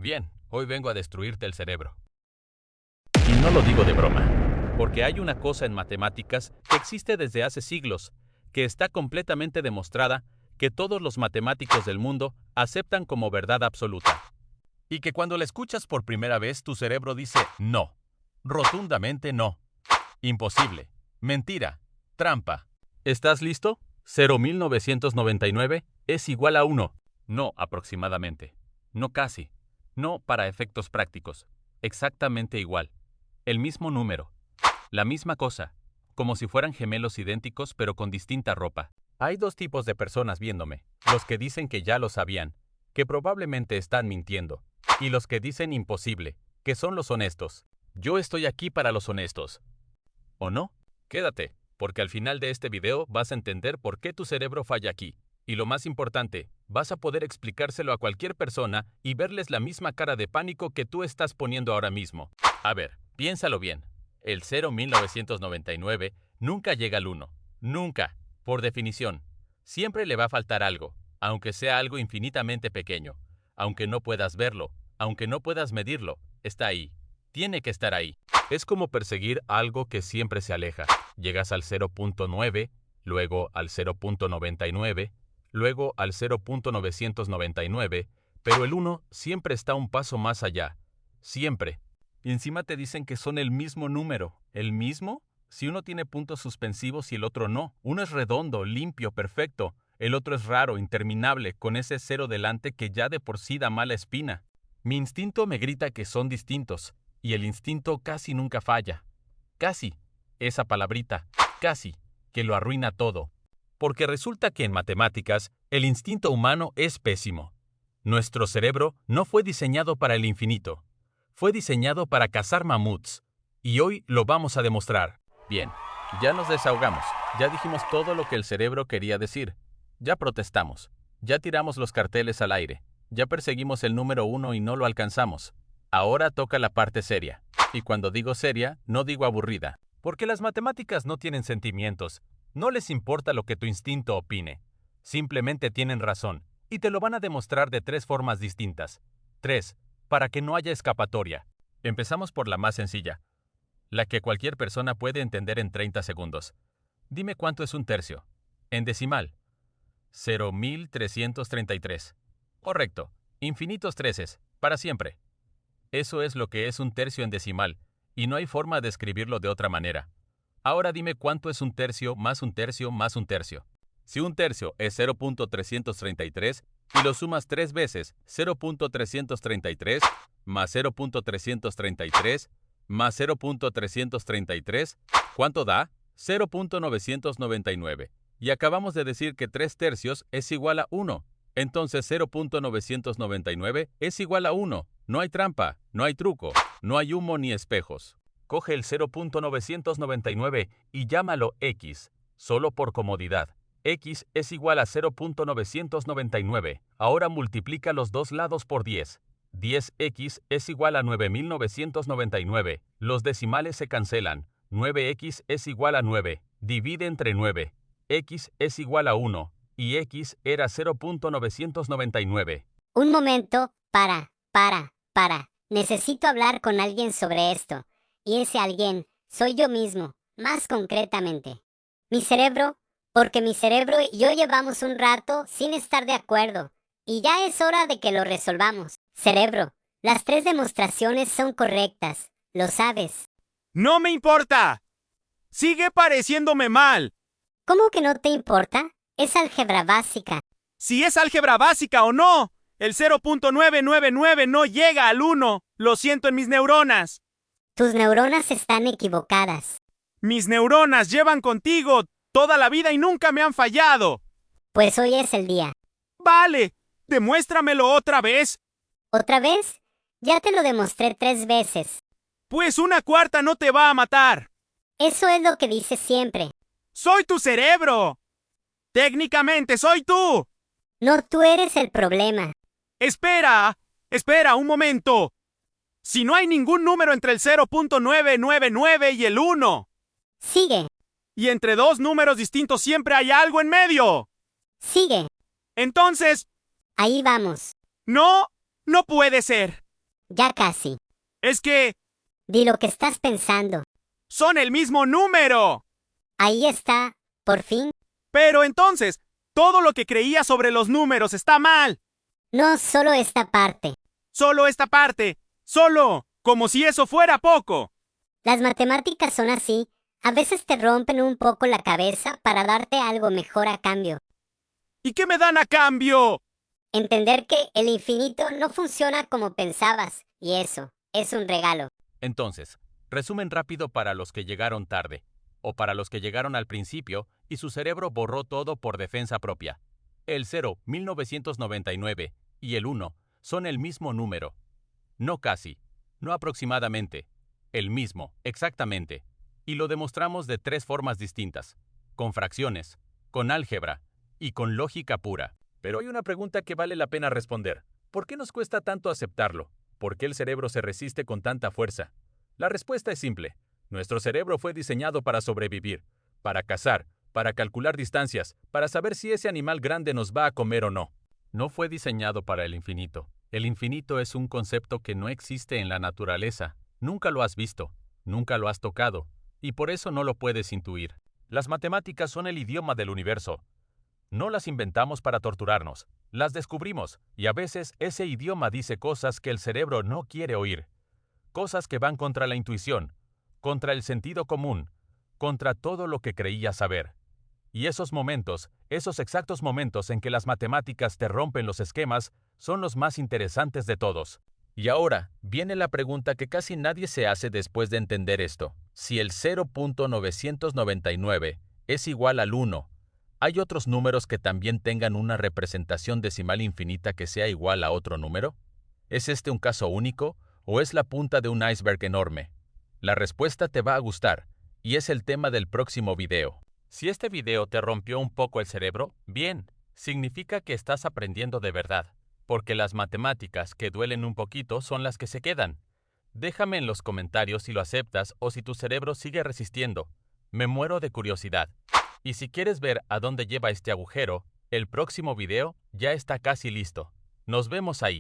Bien, hoy vengo a destruirte el cerebro. Y no lo digo de broma, porque hay una cosa en matemáticas que existe desde hace siglos, que está completamente demostrada, que todos los matemáticos del mundo aceptan como verdad absoluta. Y que cuando la escuchas por primera vez, tu cerebro dice no, rotundamente no, imposible, mentira, trampa. ¿Estás listo? 0.999 es igual a 1. No aproximadamente, no casi, no para efectos prácticos, exactamente igual. El mismo número, la misma cosa, como si fueran gemelos idénticos pero con distinta ropa. Hay dos tipos de personas viéndome, los que dicen que ya lo sabían, que probablemente están mintiendo, y los que dicen imposible, que son los honestos. Yo estoy aquí para los honestos. ¿O no? Quédate, porque al final de este video vas a entender por qué tu cerebro falla aquí. Y lo más importante, vas a poder explicárselo a cualquier persona y verles la misma cara de pánico que tú estás poniendo ahora mismo. A ver, piénsalo bien. El 0.999 nunca llega al 1. Nunca. Por definición. Siempre le va a faltar algo, aunque sea algo infinitamente pequeño. Aunque no puedas verlo, aunque no puedas medirlo, está ahí. Tiene que estar ahí. Es como perseguir algo que siempre se aleja. Llegas al 0.9, luego al 0.99, luego al 0.999, pero el 1 siempre está un paso más allá. Siempre. Y encima te dicen que son el mismo número. ¿El mismo? Si uno tiene puntos suspensivos y el otro no. Uno es redondo, limpio, perfecto. El otro es raro, interminable, con ese cero delante que ya de por sí da mala espina. Mi instinto me grita que son distintos. Y el instinto casi nunca falla. Casi. Esa palabrita, casi, que lo arruina todo. Porque resulta que en matemáticas, el instinto humano es pésimo. Nuestro cerebro no fue diseñado para el infinito. Fue diseñado para cazar mamuts. Y hoy lo vamos a demostrar. Bien, ya nos desahogamos. Ya dijimos todo lo que el cerebro quería decir. Ya protestamos. Ya tiramos los carteles al aire. Ya perseguimos el número 1 y no lo alcanzamos. Ahora toca la parte seria. Y cuando digo seria, no digo aburrida. Porque las matemáticas no tienen sentimientos. No les importa lo que tu instinto opine. Simplemente tienen razón. Y te lo van a demostrar de 3 formas distintas. 3, para que no haya escapatoria. Empezamos por la más sencilla. La que cualquier persona puede entender en 30 segundos. Dime cuánto es un tercio. En decimal. 0.333. Correcto. Infinitos treces. Para siempre. Eso es lo que es un tercio en decimal, y no hay forma de escribirlo de otra manera. Ahora dime cuánto es un tercio más un tercio más un tercio. Si un tercio es 0.333 y lo sumas 3 veces, 0.333 más 0.333 más 0.333, ¿cuánto da? 0.999. Y acabamos de decir que 3 tercios es igual a 1. Entonces 0.999 es igual a 1. No hay trampa, no hay truco, no hay humo ni espejos. Coge el 0.999 y llámalo X, solo por comodidad. X es igual a 0.999. Ahora multiplica los dos lados por 10. 10x es igual a 9.999. Los decimales se cancelan. 9x es igual a 9. Divide entre 9. X es igual a 1. Y X era 0.999. Un momento, para. Necesito hablar con alguien sobre esto. Y ese alguien soy yo mismo, más concretamente. Mi cerebro, porque mi cerebro y yo llevamos un rato sin estar de acuerdo. Y ya es hora de que lo resolvamos. Cerebro, las 3 demostraciones son correctas, lo sabes. ¡No me importa! ¡Sigue pareciéndome mal! ¿Cómo que no te importa? Es álgebra básica. Si es álgebra básica o no, el 0.999 no llega al 1. Lo siento en mis neuronas. Tus neuronas están equivocadas. Mis neuronas llevan contigo toda la vida y nunca me han fallado. Pues hoy es el día. Vale, demuéstramelo otra vez. ¿Otra vez? Ya te lo demostré 3 veces. Pues una cuarta no te va a matar. Eso es lo que dices siempre. ¡Soy tu cerebro! Técnicamente soy tú. No, tú eres el problema. Espera un momento. Si no hay ningún número entre el 0.999 y el 1. Sigue. Y entre 2 números distintos siempre hay algo en medio. Sigue. Entonces... Ahí vamos. No puede ser. Ya casi. Es que Di lo que estás pensando. son el mismo número. Ahí está, por fin. Pero entonces, todo lo que creía sobre los números está mal. No solo esta parte. Solo esta parte. Solo. Como si eso fuera poco. Las matemáticas son así. A veces te rompen un poco la cabeza para darte algo mejor a cambio. ¿Y qué me dan a cambio? Entender que el infinito no funciona como pensabas, y eso es un regalo. Entonces, resumen rápido para los que llegaron tarde, o para los que llegaron al principio y su cerebro borró todo por defensa propia. El 0, 1999, y el 1 son el mismo número. No casi, no aproximadamente, el mismo, exactamente. Y lo demostramos de 3 formas distintas, con fracciones, con álgebra y con lógica pura. Pero hay una pregunta que vale la pena responder. ¿Por qué nos cuesta tanto aceptarlo? ¿Por qué el cerebro se resiste con tanta fuerza? La respuesta es simple. Nuestro cerebro fue diseñado para sobrevivir, para cazar, para calcular distancias, para saber si ese animal grande nos va a comer o no. No fue diseñado para el infinito. El infinito es un concepto que no existe en la naturaleza. Nunca lo has visto, nunca lo has tocado, y por eso no lo puedes intuir. Las matemáticas son el idioma del universo. No las inventamos para torturarnos, las descubrimos, y a veces ese idioma dice cosas que el cerebro no quiere oír. Cosas que van contra la intuición, contra el sentido común, contra todo lo que creías saber. Y esos momentos, esos exactos momentos en que las matemáticas te rompen los esquemas, son los más interesantes de todos. Y ahora, viene la pregunta que casi nadie se hace después de entender esto. Si el 0.999 es igual al 1, ¿hay otros números que también tengan una representación decimal infinita que sea igual a otro número? ¿Es este un caso único o es la punta de un iceberg enorme? La respuesta te va a gustar, y es el tema del próximo video. Si este video te rompió un poco el cerebro, bien, significa que estás aprendiendo de verdad, porque las matemáticas que duelen un poquito son las que se quedan. Déjame en los comentarios si lo aceptas o si tu cerebro sigue resistiendo. Me muero de curiosidad. Y si quieres ver a dónde lleva este agujero, el próximo video ya está casi listo. Nos vemos ahí.